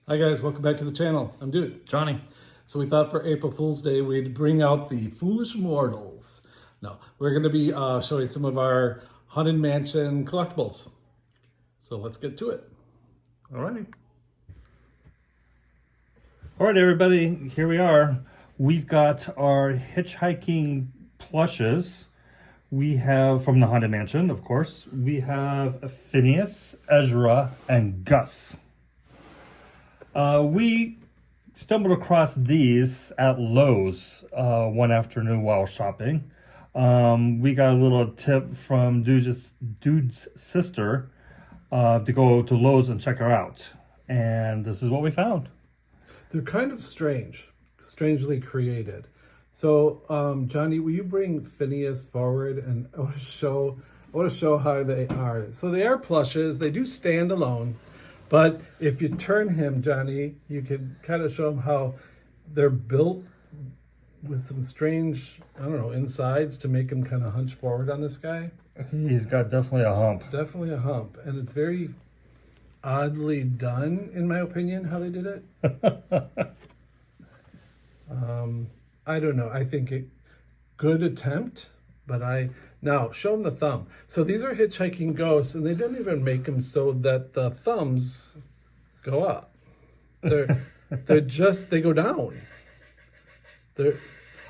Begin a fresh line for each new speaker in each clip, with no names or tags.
Hi guys, welcome back to the channel. I'm Dude.
Johnny.
So we thought for April Fool's Day we'd bring out the Foolish Mortals. No, we're going to be showing some of our Haunted Mansion collectibles. So let's get to it.
Alrighty. Alright everybody, here we are. We've got our hitchhiking plushes. We have, from the Haunted Mansion, of course, we have Phineas, Ezra, and Gus. We stumbled across these at Lowe's one afternoon while shopping. We got a little tip from Dude's sister to go to Lowe's and check her out. And this is what we found.
They're kind of strangely created. So, Johnny, will you bring Phineas forward and I want to show how they are. So they are plushes. They do stand alone. But if you turn him, Johnny, you can kind of show him how they're built with some strange, I don't know, insides to make him kind of hunch forward on this guy.
He's got definitely a hump.
Definitely a hump. And it's very oddly done, in my opinion, how they did it. I don't know. I think good attempt, but now show them the thumb. So these are hitchhiking ghosts, and they don't even make them so that the thumbs go up. They go down.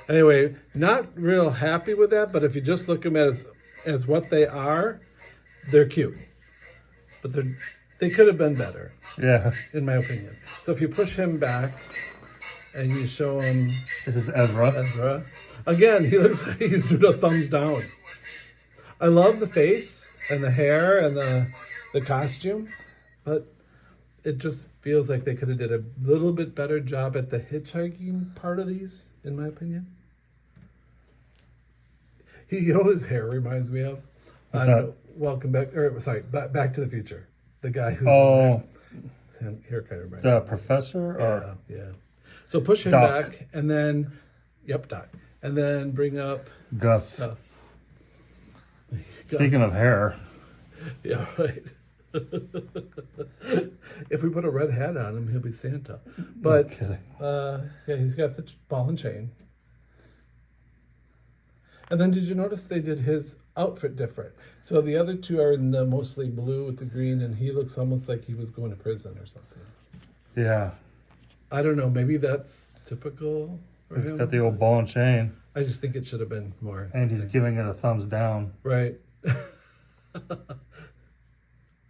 Anyway, not real happy with that, but if you just look at them as what they are, they're cute. But they could have been better.
Yeah.
In my opinion. So if you push him back and you show him...
This is Ezra.
Again, he looks like he's doing a thumbs down. I love the face and the hair and the costume, but it just feels like they could have did a little bit better job at the hitchhiking part of these, in my opinion. You know what his hair reminds me of? Welcome back, Back to the Future. The guy who's hair kind of reminds me.
The professor?
Yeah. So push him back and then, Doc. And then bring up
Gus. Speaking of hair.
Yeah, right. If we put a red hat on him, he'll be Santa. But, he's got the ball and chain. And then did you notice they did his outfit different? So the other two are in the mostly blue with the green, and he looks almost like he was going to prison or something.
Yeah.
I don't know. Maybe that's typical for him.
He's got the old ball and chain.
I just think it should have been more.
And he's giving it a thumbs down.
Right.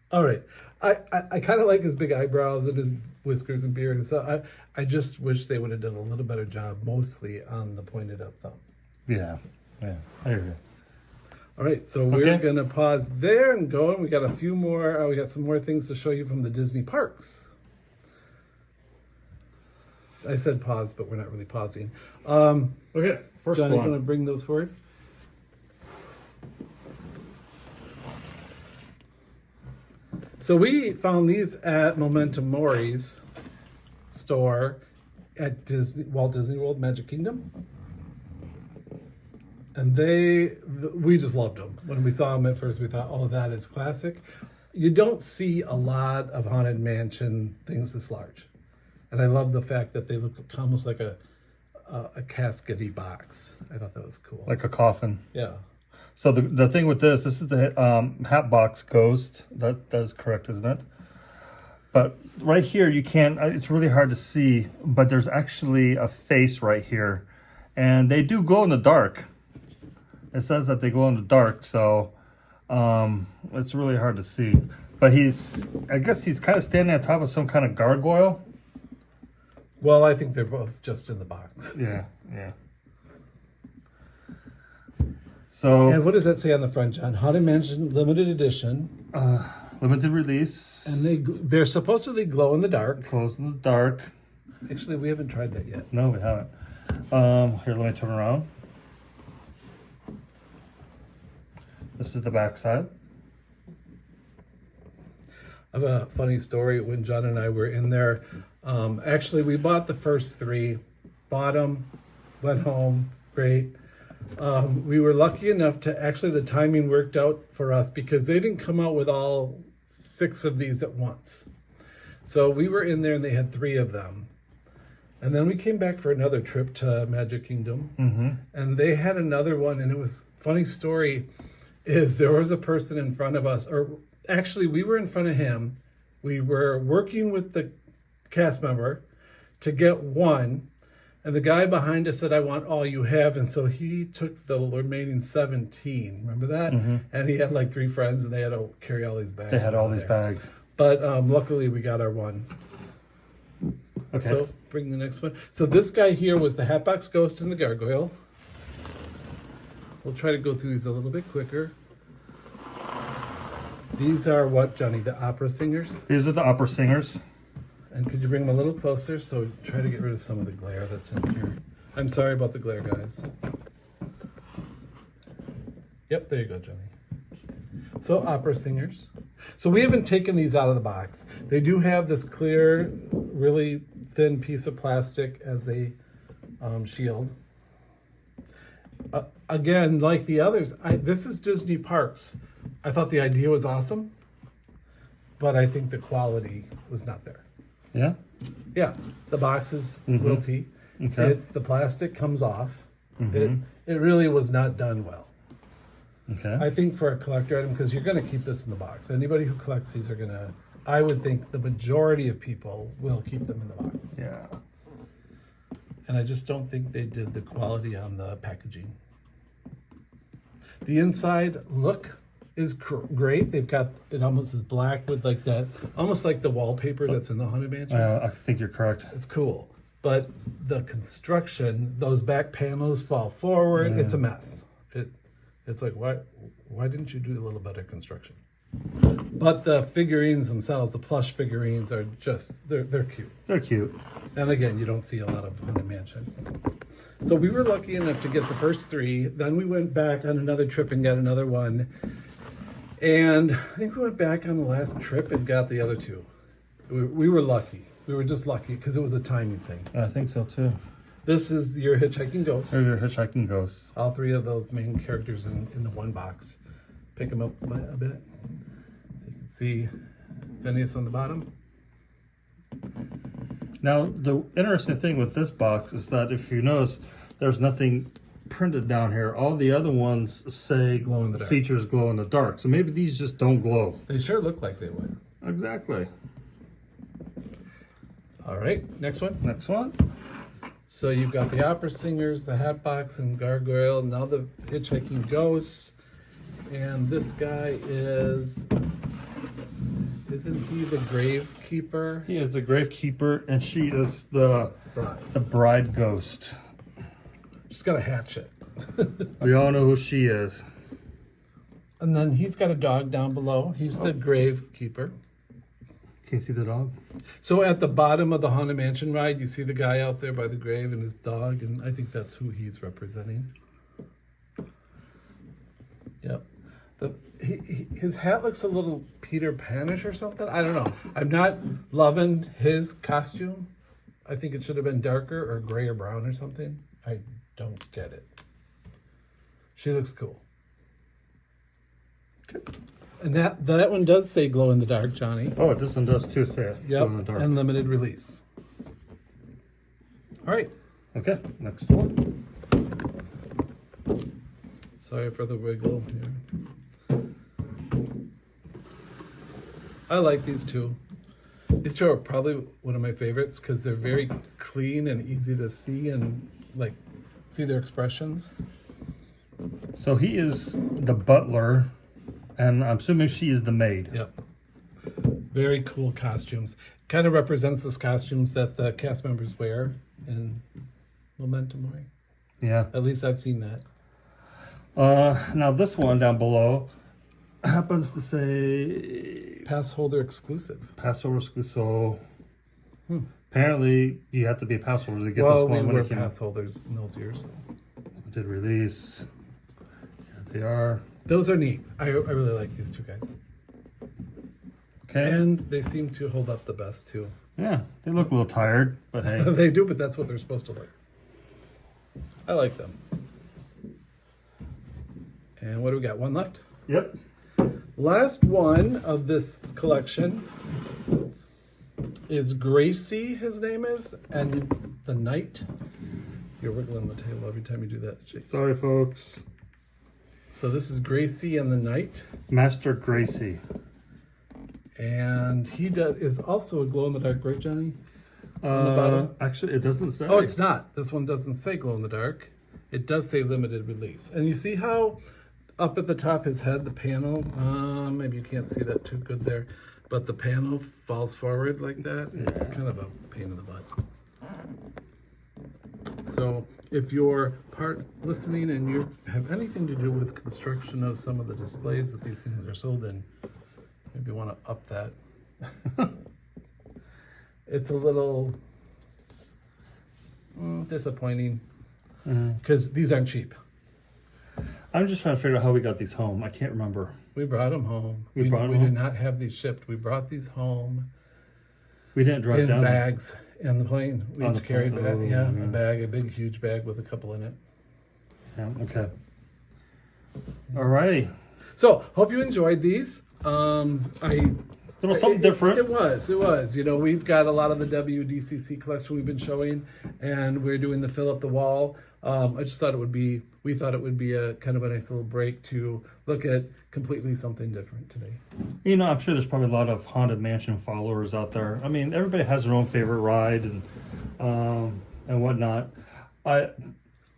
All right. I kind of like his big eyebrows and his whiskers and beard and stuff. I just wish they would have done a little better job, mostly on the pointed up thumb.
Yeah. I hear you.
All right, so we're going to pause there and go. And we got a few more. We got some more things to show you from the Disney parks. I said pause, but we're not really pausing.
Okay, first
Johnny,
one.
going to bring those forward? So we found these at Momentum Mori's store at Walt Disney World Magic Kingdom. And we just loved them. When we saw them at first, we thought, oh, that is classic. You don't see a lot of Haunted Mansion things this large. And I love the fact that they look almost like a casket-y box. I thought that was cool.
Like a coffin.
Yeah.
So the thing with this is the Hatbox Ghost. That is correct, isn't it? But right here, you can't, it's really hard to see, but there's actually a face right here. And they do glow in the dark. It says that they glow in the dark, so it's really hard to see. But I guess he's kind of standing on top of some kind of gargoyle.
Well, I think they're both just in the box.
Yeah. So,
and what does that say on the front, John? Haunted Mansion limited edition.
Limited release.
And they're supposedly glow in the dark.
Glows in the dark.
Actually, we haven't tried that yet.
No, we haven't. Here, let me turn around. This is the back side.
I have a funny story. When John and I were in there, actually, we bought the first three, bought them, went home, great. We were lucky enough to, actually the timing worked out for us because they didn't come out with all 6 of these at once. So we were in there and they had 3 of them. And then we came back for another trip to Magic Kingdom. And they had another one, and it was funny story is there was a person in front of us, or actually we were in front of him. We were working with the cast member to get one, and the guy behind us said, I want all you have. And so he took the remaining 17. Remember that? And he had like 3 friends, and they had to carry all these bags.
They had all these
there.
bags.
But luckily we got our one.
Okay.
So bring the next one. So this guy here was the Hatbox Ghost and the Gargoyle. We'll try to go through these a little bit quicker. These are what, Johnny? The opera singers?
These are the opera singers.
And could you bring them a little closer? So try to get rid of some of the glare that's in here. I'm sorry about the glare, guys. Yep, there you go, Johnny. So opera singers. So we haven't taken these out of the box. They do have this clear, really thin piece of plastic as a shield. Again, like the others, this is Disney Parks. I thought the idea was awesome, but I think the quality was not there.
Yeah?
Yeah, the box is wilty.
Okay.
It's the plastic comes off. It really was not done well.
Okay.
I think for a collector item, because you're going to keep this in the box. Anybody who collects these are going to, I would think the majority of people will keep them in the box.
Yeah.
And I just don't think they did the quality on the packaging. The inside look is great. They've got, it almost is black with like that, almost like the wallpaper that's in the Haunted Mansion.
I think you're correct.
It's cool. But the construction, those back panels fall forward. It's a mess. It's like, why didn't you do a little better construction? But the figurines themselves, the plush figurines are just, they're cute.
They're cute.
And again, you don't see a lot of Haunted Mansion. So we were lucky enough to get the first 3. Then we went back on another trip and got another one. And I think we went back on the last trip and got the other 2. We were lucky. We were just lucky because it was a timing thing.
I think so too.
This is your Hitchhiking Ghost.
There's your hitchhiking ghost.
All 3 of those main characters in the one box. Pick them up a bit. So you can see Phineas on the bottom.
Now, the interesting thing with this box is that if you notice, there's nothing printed down here. All the other ones say
Glow in the dark.
features glow in the dark. So maybe these just don't glow.
They sure look like they would.
Exactly.
All right, next one.
Next one.
So you've got the opera singers, the Hatbox and Gargoyle, now the Hitchhiking Ghosts. And this guy isn't he the Gravekeeper?
He is the Gravekeeper, and she is the bride ghost.
She's got a hatchet.
We all know who she is.
And then he's got a dog down below. He's the Gravekeeper.
Can you see the dog?
So at the bottom of the Haunted Mansion ride, you see the guy out there by the grave and his dog, and I think that's who he's representing. Yep. His hat looks a little Peter Panish or something. I don't know. I'm not loving his costume. I think it should have been darker or gray or brown or something. I don't get it. She looks cool.
Okay.
And that one does say glow in the dark, Johnny.
Oh, this one does too, say it.
Yep,
Glow in the dark.
and limited release. All right.
Okay, next one.
Sorry for the wiggle here. I like these 2. These 2 are probably one of my favorites because they're very clean and easy to see and like see their expressions.
So he is the butler, and I'm assuming she is the maid.
Yep. Very cool costumes. Kind of represents those costumes that the cast members wear in Memento Mori.
Yeah.
At least I've seen that.
Now this one down below happens to say
Pass holder exclusive.
pass over exclusive. So apparently you have to be a pass holder to get
Well,
this
we
one when
were
it came
pass holders in those years. So.
did release. Here they are.
Those are neat. I really like these 2 guys.
Okay.
And they seem to hold up the best too.
Yeah, they look a little tired, but hey.
They do, but that's what they're supposed to look. I like them. And what do we got? One left?
Yep.
Last one of this collection is Gracie, his name is, and the Knight. You're wiggling the table every time you do that, Jake.
Sorry, folks.
So this is Gracie and the Knight.
Master Gracie.
And he is also a glow-in-the-dark, right, Johnny? On the bottom?
Actually, it doesn't say.
Oh, it's not. This one doesn't say glow-in-the-dark. It does say limited release. And you see how up at the top his head, the panel, maybe you can't see that too good there, but the panel falls forward like that. It's kind of a pain in the butt. So if you're listening and you have anything to do with construction of some of the displays that these things are sold in, maybe you want to up that. It's a little disappointing because these aren't cheap.
I'm just trying to figure out how we got these home. I can't remember.
We brought them home.
We
did not have these shipped. We brought these home
We didn't drive
in
down there.
bags in the plane. We
On
each
the
carried
plane.
a bag,
Oh, yeah.
a bag, a big, huge bag with a couple in it.
Yeah, okay. Alrighty.
So, hope you enjoyed these.
There was something different.
It was. You know, we've got a lot of the WDCC collection we've been showing, and we're doing the fill up the wall. I just thought we thought it would be a kind of a nice little break to look at completely something different today.
You know, I'm sure there's probably a lot of Haunted Mansion followers out there. I mean, everybody has their own favorite ride and whatnot. I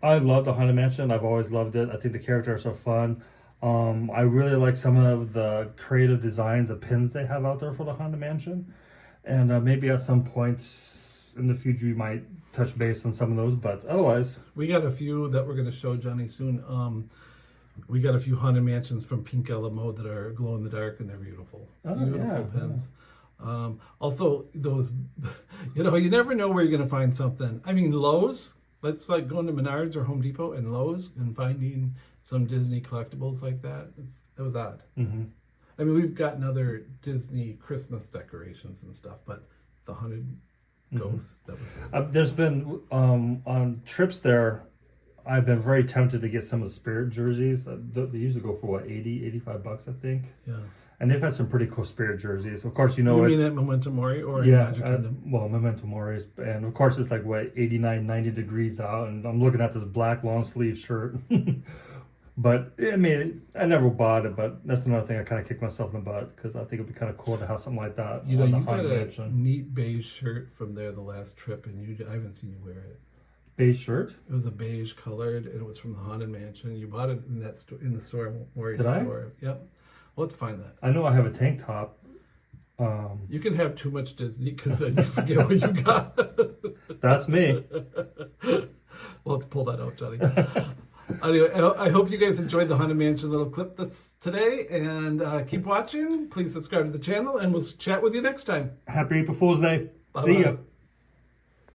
love the Haunted Mansion. I've always loved it. I think the characters are fun. I really like some of the creative designs of pins they have out there for the Haunted Mansion. And maybe at some points in the future we might touch base on some of those, but otherwise.
We got a few that we're going to show Johnny soon. We got a few Haunted Mansions from Pink LMO that are glow in the dark, and they're beautiful. Beautiful pins. Also, those, you know, you never know where you're going to find something. I mean, Lowe's, that's like going to Menards or Home Depot and Lowe's and finding some Disney collectibles like that. It was odd.
Mm-hmm.
I mean, we've gotten other Disney Christmas decorations and stuff, but the Haunted Ghosts, that was
There's been, on trips there, I've been very tempted to get some of the Spirit jerseys. They usually go for what, 80, 85 bucks, I think.
yeah.
And they've had some pretty cool Spirit jerseys. Of course, you know,
You
it's
mean at Memento Mori or in
yeah,
Magic Kingdom?
well, Memento Mori, and of course it's like what 89, 90 degrees out, and I'm looking at this black long sleeve shirt. But I mean, I never bought it, but that's another thing I kind of kicked myself in the butt because I think it'd be kind of cool to have something like that.
You know,
on the
you got
Haunted
a
Mansion.
neat beige shirt from there the last trip, and I haven't seen you wear it.
Beige shirt?
It was a beige colored, and it was from the Haunted Mansion. You bought it in that in the store, Mori
Did I?
store. Yep. Well, let's find that.
I know I have a tank top.
You can have too much Disney because then you forget what you got.
That's me.
Well, let's pull that out, Johnny. Anyway, I hope you guys enjoyed the Haunted Mansion little clip today, and keep watching. Please subscribe to the channel, and we'll chat with you next time.
Happy April Fool's Day.
Bye-bye.
See ya.